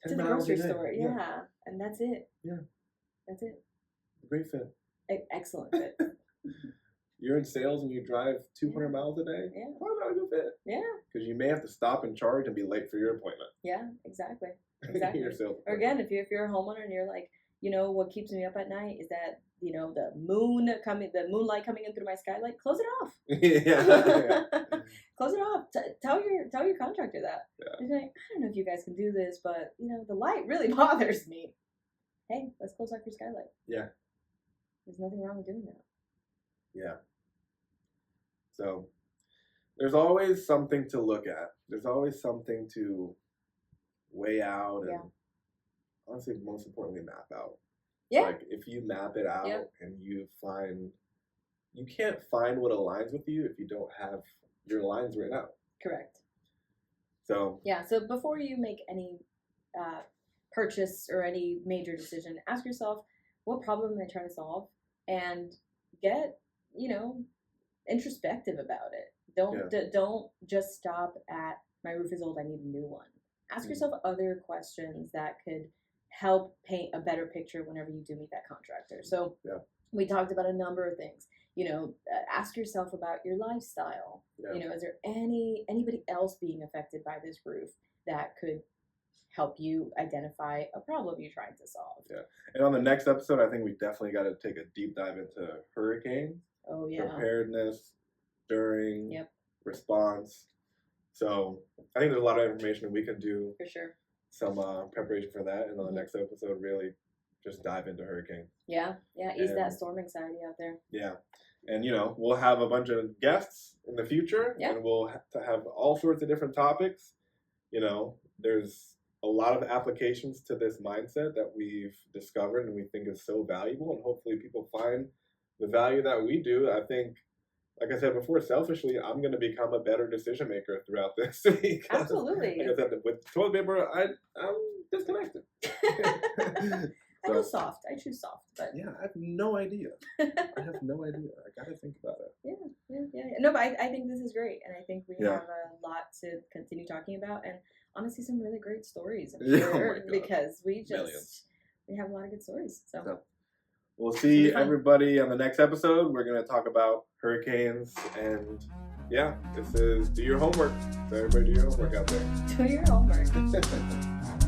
10
to the
miles
grocery store. Yeah. And that's it.
Yeah.
That's it.
Great fit.
Excellent fit.
You're in sales and you drive 200 miles a day?
Yeah.
Why not a good fit?
Yeah.
Because you may have to stop and charge and be late for your appointment.
Yeah, exactly. Or again, if you're a homeowner and you're like, what keeps me up at night is that, the moonlight coming in through my skylight. Close it off.
Yeah.
Close it off. Tell your contractor that. Yeah. You're like, I don't know if you guys can do this, but the light really bothers me. Hey, let's close off your skylight.
Yeah.
There's nothing wrong with doing that.
Yeah. So there's always something to look at. There's always something to weigh out and honestly, most importantly, map out. Yeah. Like if you map it out and you can't find what aligns with you if you don't have your lines written out.
Correct.
So
so before you make any purchase or any major decision, ask yourself, what problem am I trying to solve? And get, introspective about it. Don't just stop at my roof is old, I need a new one. Ask yourself other questions that could help paint a better picture whenever you do meet that contractor. So we talked about a number of things. Ask yourself about your lifestyle. Is there anybody else being affected by this roof that could help you identify a problem you're trying to solve?
Yeah. And on the next episode, I think we definitely got to take a deep dive into hurricane.
Oh, yeah.
Preparedness during response. So I think there's a lot of information we can do.
For sure.
Some preparation for that. And on the next episode, really just dive into hurricane.
Yeah. Ease that storm anxiety out there.
Yeah. And, we'll have a bunch of guests in the future. Yeah. And we'll have all sorts of different topics. There's a lot of applications to this mindset that we've discovered and we think is so valuable, and hopefully people find the value that we do. I think, like I said before, selfishly, I'm going to become a better decision maker throughout this week.
Absolutely.
Like I said, with toilet paper, I'm disconnected.
I go soft. I choose soft, but
yeah, I have no idea. I got to think about it.
Yeah. No, but I think this is great, and I think we have a lot to continue talking about, and honestly, some really great stories. I'm sure, because we have a lot of good stories. So
we'll see everybody on the next episode. We're going to talk about hurricanes, and this is Do Your Homework. So everybody do your homework out there.
Do your homework.